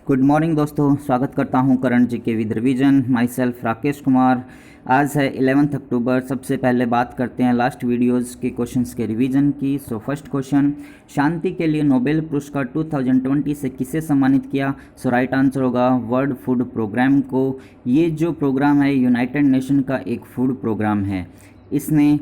Good morning दोस्तों, स्वागत करता हूं current GK with revision. My self Rakesh Kumar. आज है 11 अक्टूबर। सबसे पहले बात करते हैं लास्ट वीडियोस के क्वेश्चंस के रिवीजन की। सो फर्स्ट क्वेश्चन, शांति के लिए नोबेल पुरस्कार 2020 से किसे सम्मानित किया? सो राइट आंसर होगा वर्ल्ड फूड प्रोग्राम को। ये जो प्रोग्राम है यूनाइटेड नेशन का एक फूड प्रोग्राम है। इसने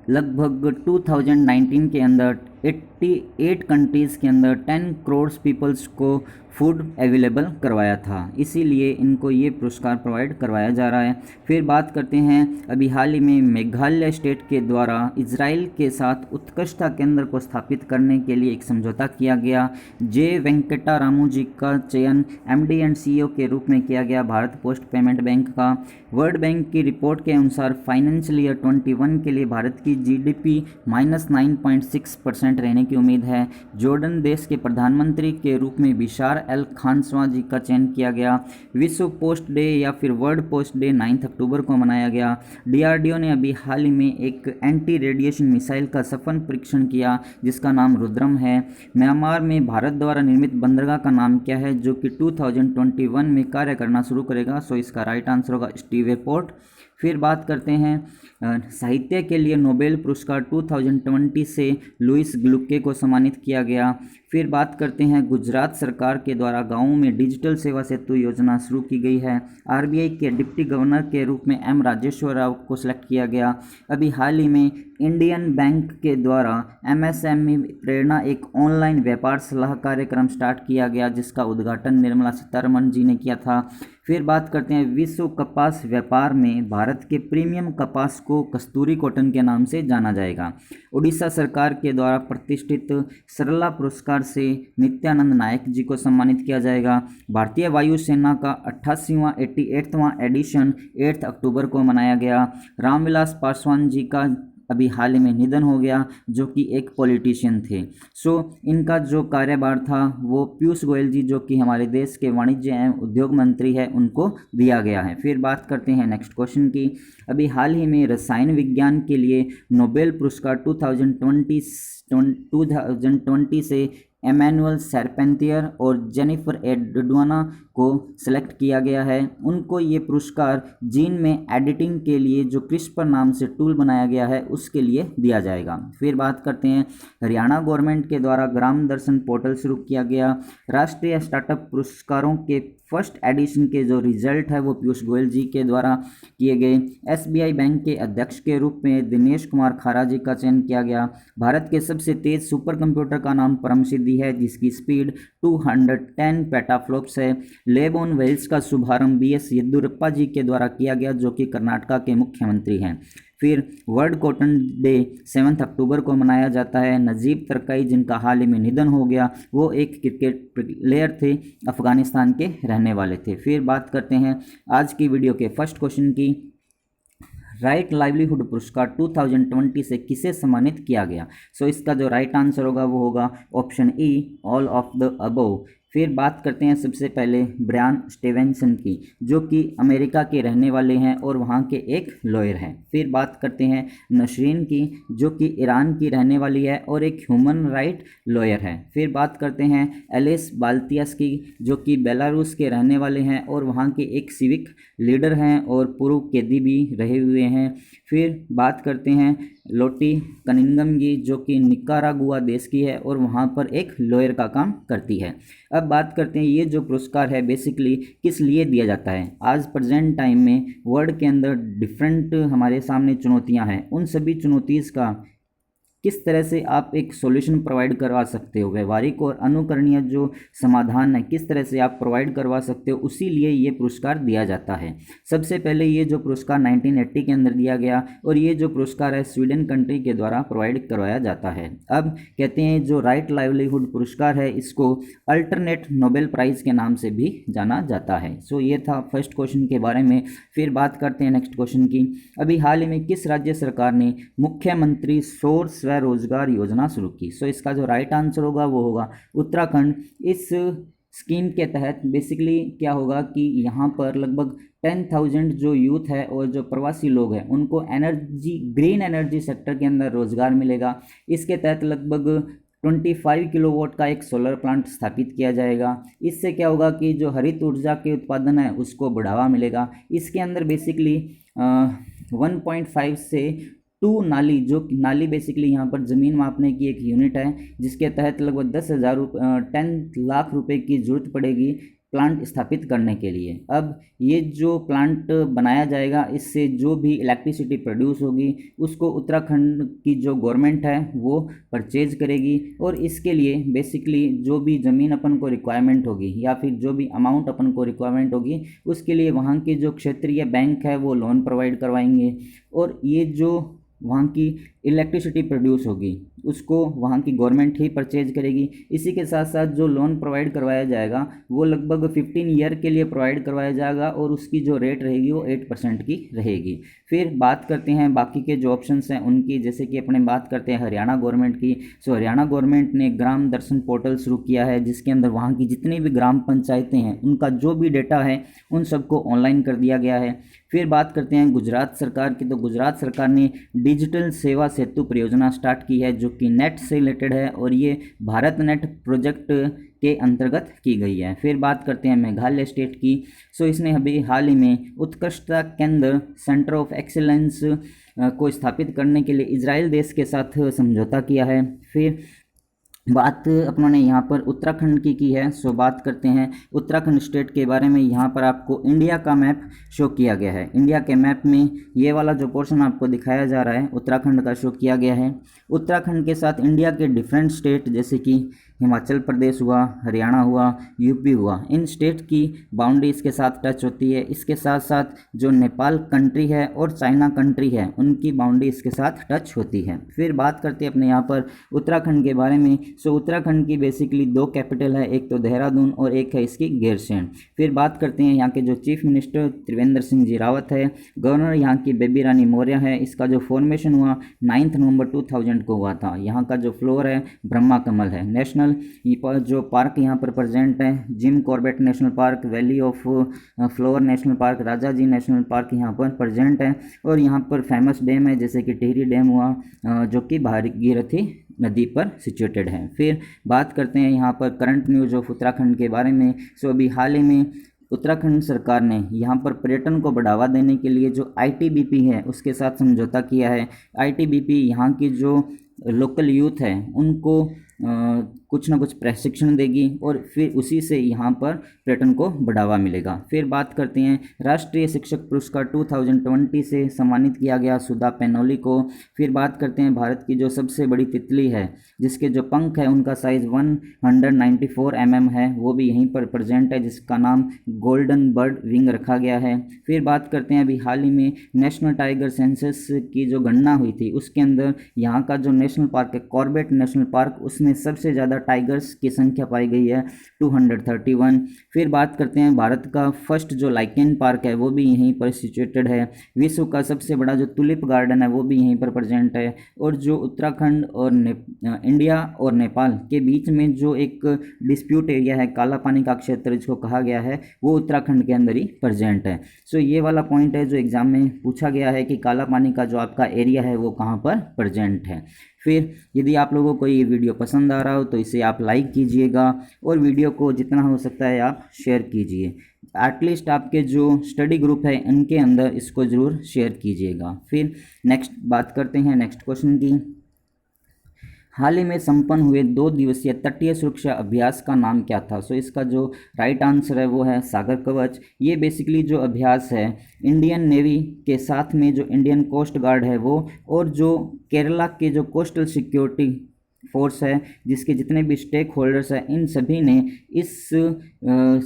लगभग 2019 के अंदर 88 कंट्रीज़ के अंदर 10 करोड़ पीपल्स को फूड अवेलेबल करवाया था, इसीलिए इनको ये पुरस्कार प्रोवाइड करवाया जा रहा है। फिर बात करते हैं, अभी हाल ही में मेघालय स्टेट के द्वारा इजराइल के साथ उत्कृष्टता केंद्र को स्थापित करने के लिए एक समझौता किया गया। जे वेंकटा रामू जी का चयन एमडी एंड सीईओ के रूप में किया गया भारत पोस्ट पेमेंट बैंक का। वर्ल्ड बैंक की रिपोर्ट के अनुसार फाइनेंशियल ईयर 21 के लिए भारत की जीडीपी -9.6% रहने की उम्मीद है। जॉर्डन देश के प्रधानमंत्री के रूप में बिशार एल खानसवा जी का चयन किया गया। विश्व पोस्ट डे या फिर वर्ल्ड पोस्ट डे 9 अक्टूबर को मनाया गया। डीआरडीओ ने अभी हाल ही में एक एंटी रेडिएशन मिसाइल का सफल परीक्षण किया जिसका नाम रुद्रम है। म्यांमार में भारत द्वारा निर्मित बंदरगाह का नाम क्या है जो कि 2021 में कार्य करना शुरू करेगा? सो इसका राइट आंसर होगा स्टीवे पोर्ट। फिर बात करते हैं साहित्य के लिए नोबेल पुरस्कार 2020 से लुइस ग्लुके को सम्मानित किया गया। फिर बात करते हैं गुजरात सरकार के द्वारा गांवों में डिजिटल सेवा सेतु योजना शुरू की गई है। आरबीआई के डिप्टी गवर्नर के रूप में एम राजेश्वर राव को सिलेक्ट किया गया। अभी हाल ही में इंडियन बैंक के द्वारा एमएसएमई प्रेरणा एक ऑनलाइन व्यापार सलाह कार्यक्रम स्टार्ट किया गया जिसका उद्घाटन निर्मला सीतारमण जी ने किया था। फिर बात करते हैं विश्व कपास व्यापार में भारत के प्रीमियम कपास को कस्तूरी कॉटन के नाम से जाना जाएगा। उड़ीसा सरकार के द्वारा प्रतिष्ठित सरला पुरस्कार से नित्यानंद नायक जी को सम्मानित किया जाएगा। भारतीय वायुसेना का 88वां एडिशन 8 अक्टूबर को मनाया गया। रामविलास पासवान जी का अभी हाल ही में निधन हो गया जो कि एक पॉलिटिशियन थे। सो इनका जो कार्यभार था वो पीयूष गोयल जी जो कि हमारे देश के वाणिज्य एवं उद्योग मंत्री है उनको दिया गया है। फिर बात करते हैं नेक्स्ट क्वेश्चन की। अभी हाल ही में रसायन विज्ञान के लिए नोबेल पुरस्कार 2020 से एमैनुअल शारपेंटियर और जेनिफर एडवाना को सिलेक्ट किया गया है। उनको ये पुरस्कार जीन में एडिटिंग के लिए जो क्रिस्पर नाम से टूल बनाया गया है उसके लिए दिया जाएगा। फिर बात करते हैं हरियाणा गवर्नमेंट के द्वारा ग्राम दर्शन पोर्टल शुरू किया गया। राष्ट्रीय स्टार्टअप पुरस्कारों के फर्स्ट एडिशन के जो रिजल्ट है वो पीयूष गोयल जी के द्वारा किए गए। एसबीआई बैंक के अध्यक्ष के रूप में दिनेश कुमार खारा जी का चयन किया गया। भारत के सबसे तेज सुपर कंप्यूटर का नाम परम सिद्धि है जिसकी स्पीड 210 पेटाफ्लॉप्स है। लैब ऑन व्हील्स का शुभारंभ बीएस येदियुरप्पा जी के द्वारा किया गया जो कि कर्नाटका के मुख्यमंत्री हैं। फिर वर्ल्ड कॉटन डे 7 अक्टूबर को मनाया जाता है। नजीब तरकई जिनका हाल ही में निधन हो गया वो एक क्रिकेट प्लेयर थे, अफगानिस्तान के रहने वाले थे। फिर बात करते हैं आज की वीडियो के फर्स्ट क्वेश्चन की। राइट लाइवलीहुड पुरस्कार 2020 से किसे सम्मानित किया गया? सो इसका जो राइट आंसर होगा वो होगा option E, all of the above. फिर बात करते हैं सबसे पहले ब्रायन स्टीवेंसन की जो कि अमेरिका के रहने वाले हैं और वहाँ के एक लॉयर हैं। फिर बात करते हैं नसरीन की जो कि ईरान की रहने वाली है और एक ह्यूमन राइट लॉयर है। फिर बात करते हैं एलिस बाल्तियास की जो कि बेलारूस के रहने वाले हैं और वहाँ के एक सिविक लीडर हैं और पूर्व कैदी भी रहे हुए हैं। फिर बात करते हैं लोटी कनिंगम जी जो कि निकारागुआ देश की है और वहाँ पर एक लॉयर का काम करती है। अब बात करते हैं ये जो पुरस्कार है बेसिकली किस लिए दिया जाता है। आज प्रेजेंट टाइम में वर्ल्ड के अंदर डिफरेंट हमारे सामने चुनौतियां हैं, उन सभी चुनौतियों का किस तरह से आप एक सॉल्यूशन प्रोवाइड करवा सकते हो, व्यवहारिक और अनुकरणीय जो समाधान है किस तरह से आप प्रोवाइड करवा सकते हो, उसी लिए ये पुरस्कार दिया जाता है। सबसे पहले ये जो पुरस्कार 1980 के अंदर दिया गया और ये जो पुरस्कार है स्वीडन कंट्री के द्वारा प्रोवाइड करवाया जाता है। अब कहते हैं जो राइट लाइवलीहुड पुरस्कार है इसको अल्टरनेट नोबेल प्राइज़ के नाम से भी जाना जाता है। सो ये था फर्स्ट क्वेश्चन के बारे में। फिर बात करते हैं नेक्स्ट क्वेश्चन की। अभी हाल ही में किस राज्य सरकार ने मुख्यमंत्री सौर रोजगार योजना शुरू की? सो इसका जो राइट आंसर होगा वो होगा उत्तराखंड। इस स्कीम के तहत बेसिकली क्या होगा कि यहाँ पर लगभग 10,000 जो यूथ है और जो प्रवासी लोग हैं उनको एनर्जी ग्रीन एनर्जी सेक्टर के अंदर रोजगार मिलेगा। इसके तहत लगभग 25 किलोवाट का एक सोलर प्लांट स्थापित किया जाएगा। इससे क्या होगा कि जो हरित ऊर्जा के उत्पादन है उसको बढ़ावा मिलेगा। इसके अंदर बेसिकली 1.5 से 2 नाली, जो नाली बेसिकली यहाँ पर ज़मीन मापने की एक यूनिट है, जिसके तहत लगभग 10 लाख रुपए की ज़रूरत पड़ेगी प्लांट स्थापित करने के लिए। अब ये जो प्लांट बनाया जाएगा, इससे जो भी इलेक्ट्रिसिटी प्रोड्यूस होगी उसको उत्तराखंड की जो गवर्नमेंट है वो परचेज करेगी, और इसके लिए बेसिकली जो भी ज़मीन अपन को रिक्वायरमेंट होगी या फिर जो भी अमाउंट अपन को रिक्वायरमेंट होगी उसके लिए वहाँ के जो क्षेत्रीय बैंक है वो लोन प्रोवाइड करवाएंगे, और ये जो वहाँ की इलेक्ट्रिसिटी प्रोड्यूस होगी उसको वहाँ की गवर्नमेंट ही परचेज करेगी। इसी के साथ साथ जो लोन प्रोवाइड करवाया जाएगा वो लगभग 15 ईयर के लिए प्रोवाइड करवाया जाएगा, और उसकी जो रेट रहेगी वो 8% की रहेगी। फिर बात करते हैं बाकी के जो ऑप्शंस हैं उनकी, जैसे कि अपने बात करते हैं हरियाणा गवर्नमेंट की। सो हरियाणा गवर्नमेंट ने ग्राम दर्शन पोर्टल शुरू किया है, जिसके अंदर वहाँ की जितनी भी ग्राम पंचायतें हैं उनका जो भी डेटा है उन सबको ऑनलाइन कर दिया गया है। फिर बात करते हैं गुजरात सरकार की, तो गुजरात सरकार ने डिजिटल सेवा सेतु परियोजना स्टार्ट की है, जो कि नेट से रिलेटेड है, और ये भारत नेट प्रोजेक्ट के अंतर्गत की गई है। फिर बात करते हैं मेघालय स्टेट की। सो इसने अभी हाल ही में उत्कृष्टता केंद्र सेंटर ऑफ एक्सीलेंस को स्थापित करने के लिए इजराइल देश के साथ समझौता किया है। फिर बात अपनों यहाँ पर उत्तराखंड की है। सो बात करते हैं उत्तराखंड स्टेट के बारे में। यहाँ पर आपको इंडिया का मैप शो किया गया है। इंडिया के मैप में ये वाला जो पोर्शन आपको दिखाया जा रहा है उत्तराखंड का शो किया गया है। उत्तराखंड के साथ इंडिया के डिफरेंट स्टेट जैसे कि हिमाचल प्रदेश हुआ, हरियाणा हुआ, यूपी हुआ, इन स्टेट की बाउंड्री इसके साथ टच होती है। इसके साथ साथ जो नेपाल कंट्री है और चाइना कंट्री है उनकी बाउंड्री इसके साथ टच होती है। फिर बात करते हैं अपने यहाँ पर उत्तराखंड के बारे में। सो उत्तराखंड की बेसिकली 2 कैपिटल है, एक तो देहरादून और एक है इसकी गैरसैंण। फिर बात करते हैं यहाँ के जो चीफ मिनिस्टर त्रिवेंद्र सिंह जी रावत है, गवर्नर यहाँ की बेबी रानी मौर्य है। इसका जो फॉर्मेशन हुआ 9 नवंबर 2000 को हुआ था। यहाँ का जो फ्लोर है ब्रह्मा कमल है। नेशनल जो पार्क यहाँ पर प्रेजेंट है, Jim Corbett national park, valley of flower national park, Rajaji national park यहाँ पर प्रेजेंट है। और यहाँ पर फेमस डैम है जैसे कि टिहरी डैम हुआ, जो कि भागीरथी नदी पर सिचुएटेड है। फिर बात करते हैं यहाँ पर करंट न्यूज़ ऑफ उत्तराखंड के बारे में। सो अभी हाल ही में उत्तराखंड सरकार ने यहाँ पर पर्यटन को बढ़ावा देने के लिए जो आईटीबीपी है उसके साथ समझौता किया है। आईटीबीपी यहाँ की जो लोकल यूथ है उनको कुछ ना कुछ प्रशिक्षण देगी, और फिर उसी से यहाँ पर पर्यटन को बढ़ावा मिलेगा। फिर बात करते हैं राष्ट्रीय शिक्षक पुरस्कार 2020 से सम्मानित किया गया सुधा पैनोली को। फिर बात करते हैं भारत की जो सबसे बड़ी तितली है जिसके जो पंख है उनका साइज़ 194 mm है, वो भी यहीं पर प्रेजेंट है, जिसका नाम गोल्डन बर्ड विंग रखा गया है। फिर बात करते हैं अभी हाल ही में नेशनल टाइगर सेंसस की जो गणना हुई थी उसके अंदर यहाँ का जो नेशनल पार्क है कॉर्बेट नेशनल पार्क, उसमें सबसे ज़्यादा टाइगर्स की संख्या पाई गई है 231। फिर बात करते हैं भारत का फर्स्ट जो लाइकेन पार्क है वो भी यहीं पर सिचुएटेड है। विश्व का सबसे बड़ा जो टुलिप गार्डन है वो भी यहीं पर प्रेजेंट है। और जो उत्तराखंड और इंडिया और नेपाल के बीच में जो एक डिस्प्यूट एरिया है काला पानी का क्षेत्र जिसको कहा गया है वो उत्तराखंड के अंदर ही प्रेजेंट है। सो ये वाला पॉइंट है जो एग्जाम में पूछा गया है कि काला पानी का जो आपका एरिया है वो कहाँ पर प्रेजेंट है। फिर यदि आप लोगों को ये वीडियो पसंद आ रहा हो तो इसे आप लाइक कीजिएगा, और वीडियो को जितना हो सकता है आप शेयर कीजिए। एटलीस्ट आपके जो स्टडी ग्रुप है उनके अंदर इसको ज़रूर शेयर कीजिएगा। फिर नेक्स्ट बात करते हैं नेक्स्ट क्वेश्चन की। हाल ही में संपन्न हुए 2 दिवसीय तटीय सुरक्षा अभ्यास का नाम क्या था? सो इसका जो राइट आंसर है वो है सागर कवच। ये बेसिकली जो अभ्यास है इंडियन नेवी के साथ में जो इंडियन कोस्ट गार्ड है वो, और जो केरला के जो कोस्टल सिक्योरिटी फोर्स है जिसके जितने भी स्टेक होल्डर्स हैं इन सभी ने इस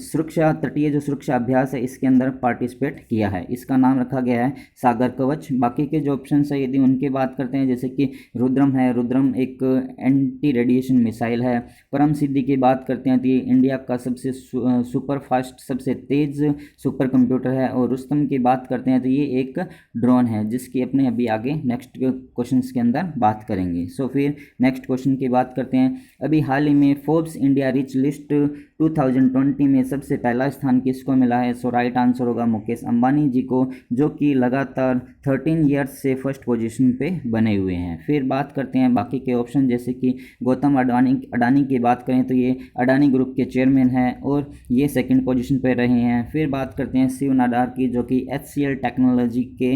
सुरक्षा तटीय जो सुरक्षा अभ्यास है इसके अंदर पार्टिसिपेट किया है। इसका नाम रखा गया है सागर कवच। बाकी के जो ऑप्शन है यदि उनकी बात करते हैं जैसे कि रुद्रम है, रुद्रम एक एंटी रेडिएशन मिसाइल है। परम सिद्धि की बात करते हैं तो ये इंडिया का सबसे सुपर फास्ट सबसे तेज़ सुपर कंप्यूटर है। और रुस्तम की बात करते हैं तो ये एक ड्रोन है जिसकी अपने अभी आगे नेक्स्ट क्वेश्चन के अंदर बात करेंगे। सो फिर नेक्स्ट क्वेश्चन की बात करते हैं। अभी हाल ही में फोर्ब्स इंडिया रिच लिस्ट 2020 में सबसे पहला स्थान किसको मिला है? सो राइट आंसर होगा मुकेश अंबानी जी को, जो कि लगातार 13 ईयर्स से फर्स्ट पोजीशन पे बने हुए हैं। फिर बात करते हैं बाकी के ऑप्शन, जैसे कि गौतम अडानी की बात करें तो ये अडानी ग्रुप के चेयरमैन हैं और ये सेकंड पोजीशन पे रहे हैं। फिर बात करते हैं शिव नाडार की, जो कि HCL टेक्नोलॉजी के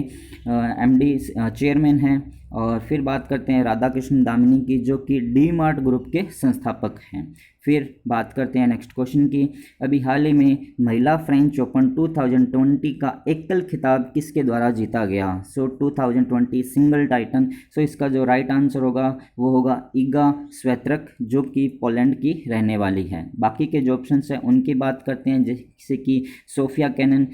MD चेयरमैन हैं। और फिर बात करते हैं राधाकृष्ण दामिनी की, जो कि डी-मार्ट ग्रुप के संस्थापक हैं। फिर बात करते हैं नेक्स्ट क्वेश्चन की, अभी हाल ही में महिला फ्रेंच ओपन 2020 का एकल खिताब किसके द्वारा जीता गया? सो 2020 सिंगल टाइटन। सो इसका जो राइट आंसर होगा वो होगा इगा स्वेत्रक, जो कि पोलैंड की रहने वाली है। बाकी के जो ऑप्शन हैं उनकी बात करते हैं, जैसे कि सोफिया कैनन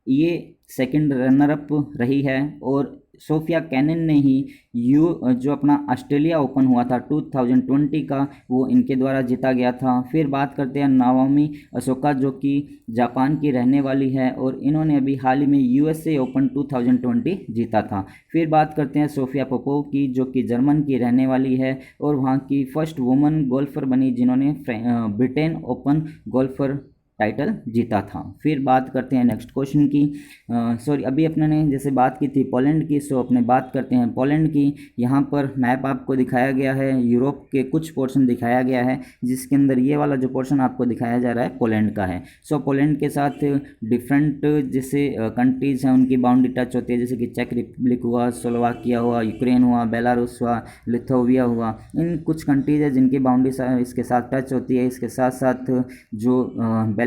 ये सेकंड रनर अप रही है, और सोफिया कैनन ने ही जो अपना ऑस्ट्रेलिया ओपन हुआ था 2020 का, वो इनके द्वारा जीता गया था। फिर बात करते हैं नाओमी ओसाका, जो कि जापान की रहने वाली है और इन्होंने अभी हाल ही में USA ओपन 2020 जीता था। फिर बात करते हैं सोफिया पोपोव की, जो कि जर्मन की रहने वाली है और वहाँ की फर्स्ट वुमन गोल्फर बनी जिन्होंने ब्रिटेन ओपन गोल्फर टाइटल जीता था। फिर बात करते हैं नेक्स्ट क्वेश्चन की, सॉरी अभी अपने ने जैसे बात की थी पोलैंड की, सो अपने बात करते हैं पोलैंड की। यहाँ पर मैप आपको दिखाया गया है, यूरोप के कुछ पोर्शन दिखाया गया है, जिसके अंदर ये वाला जो पोर्शन आपको दिखाया जा रहा है पोलैंड का है। सो पोलैंड के साथ डिफरेंट जैसे कंट्रीज़ हैं उनकी बाउंड्री टच होती है, जैसे कि चेक रिपब्लिक हुआ, स्लोवाकिया हुआ, यूक्रेन हुआ, बेलारूस हुआ, लिथुआनिया हुआ। इन कुछ कंट्रीज़ है जिनकी बाउंड्री इसके साथ टच होती है। इसके साथ साथ जो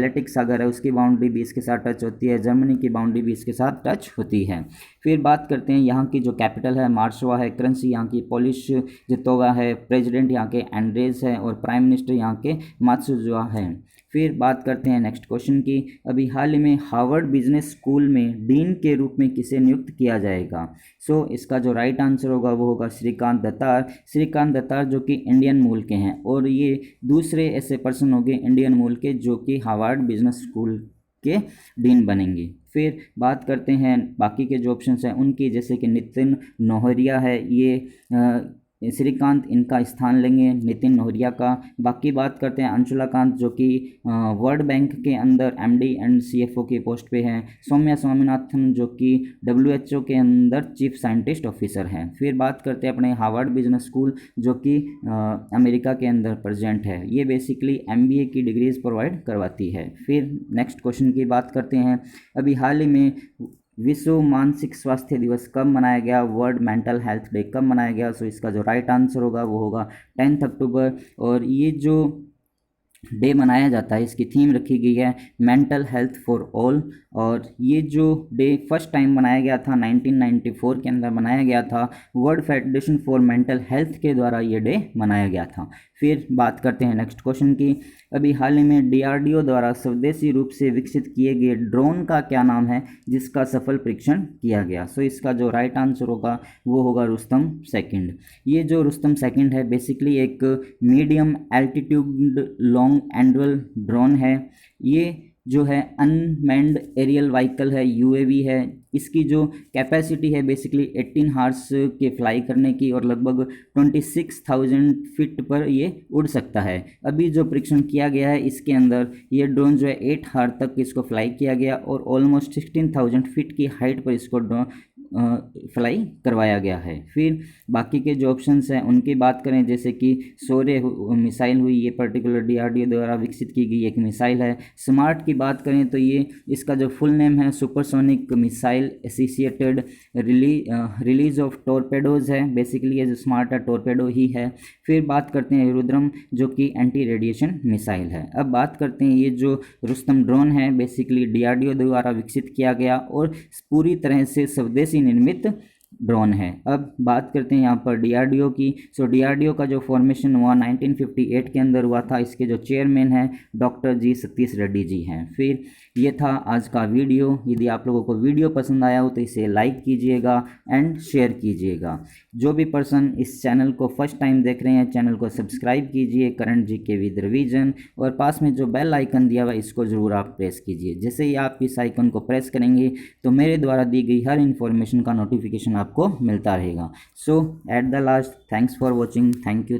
बैल्टिक सागर है उसकी बाउंड्री भी इसके साथ टच होती है, जर्मनी की बाउंड्री भी इसके साथ टच होती है। फिर बात करते हैं यहाँ की जो कैपिटल है मार्शवा है, करेंसी यहाँ की पोलिश जितोवा है, प्रेसिडेंट यहाँ के एंड्रेज है और प्राइम मिनिस्टर यहाँ के मात्सुजुआ है। फिर बात करते हैं नेक्स्ट क्वेश्चन की, अभी हाल ही में हार्वर्ड बिजनेस स्कूल में डीन के रूप में किसे नियुक्त किया जाएगा? सो इसका जो राइट आंसर होगा वो होगा श्रीकांत दत्तार। श्रीकांत दत्तार जो कि इंडियन मूल के हैं और ये दूसरे ऐसे पर्सन होंगे इंडियन मूल के जो कि हार्वर्ड बिजनेस स्कूल के डीन बनेंगे। फिर बात करते हैं बाकी के जो ऑप्शंस हैं उनकी, जैसे कि नितिन नोहरिया है, ये श्रीकांत इनका स्थान लेंगे नितिन नोहरिया का। बाकी बात करते हैं अंशुला कांत, जो कि वर्ल्ड बैंक के अंदर MD एंड CFO की पोस्ट पे हैं। सौम्या स्वामीनाथन जो कि WHO के अंदर चीफ साइंटिस्ट ऑफिसर हैं। फिर बात करते हैं अपने हार्वर्ड बिजनेस स्कूल, जो कि अमेरिका के अंदर प्रेजेंट है। ये बेसिकली MBA की डिग्रीज प्रोवाइड करवाती है। फिर नेक्स्ट क्वेश्चन की बात करते हैं, अभी हाल ही में विश्व मानसिक स्वास्थ्य दिवस कब मनाया गया? वर्ल्ड मेंटल हेल्थ डे कब मनाया गया? सो इसका जो राइट आंसर होगा वो होगा 10 अक्टूबर। और ये जो डे मनाया जाता है इसकी थीम रखी गई है मेंटल हेल्थ फॉर ऑल, और ये जो डे फर्स्ट टाइम मनाया गया था 1994 के अंदर मनाया गया था, world federation for mental health के द्वारा ये डे मनाया गया था। फिर बात करते हैं नेक्स्ट क्वेश्चन की, अभी हाल ही में DRDO द्वारा स्वदेशी रूप से विकसित किए गए ड्रोन का क्या नाम है जिसका सफल परीक्षण किया गया? सो इसका जो राइट आंसर होगा वो होगा रुस्तम सेकंड। ये जो रुस्तम सेकंड है बेसिकली एक मीडियम एल्टीट्यूड लॉन्ग एंडुअल ड्रोन है। ये जो है अनमैन्ड एरियल व्हीकल है, UAV है। इसकी जो कैपेसिटी है बेसिकली 18 हार्स के फ्लाई करने की और लगभग 26,000 फीट पर ये उड़ सकता है। अभी जो परीक्षण किया गया है इसके अंदर ये ड्रोन जो है 8 हार्स तक इसको फ्लाई किया गया और ऑलमोस्ट 16,000 फीट की हाइट पर इसको फ्लाई करवाया गया है। फिर बाकी के जो ऑप्शंस हैं उनकी बात करें, जैसे कि शौर्य मिसाइल हुई, ये पर्टिकुलर DRDO द्वारा विकसित की गई एक मिसाइल है। स्मार्ट की बात करें तो ये इसका जो फुल नेम है supersonic missile associated release of torpedoes है। बेसिकली ये जो स्मार्ट है टॉर्पेडो ही है। फिर बात करते हैं रुद्रम जो कि एंटी रेडिएशन मिसाइल है। अब बात करते हैं ये जो रुस्तम ड्रोन है बेसिकली DRDO द्वारा विकसित किया गया और पूरी तरह से स्वदेशी निर्मित ड्रोन है। अब बात करते हैं यहाँ पर DRDO की। सो DRDO का जो फॉर्मेशन हुआ 1958 के अंदर हुआ था। इसके जो चेयरमैन हैं डॉक्टर जी सतीश रेड्डी जी हैं। फिर ये था आज का वीडियो। यदि आप लोगों को वीडियो पसंद आया हो तो इसे लाइक कीजिएगा एंड शेयर कीजिएगा। जो भी पर्सन इस चैनल को फर्स्ट टाइम देख रहे हैं चैनल को सब्सक्राइब कीजिए करंट GK विद रिवीजन, और पास में जो बेल आइकन दिया हुआ इसको ज़रूर आप प्रेस कीजिए। जैसे ही आप इस आइकन को प्रेस करेंगे तो मेरे द्वारा दी गई हर इन्फॉर्मेशन का नोटिफिकेशन आपको मिलता रहेगा। So at the last thanks for watching. Thank you.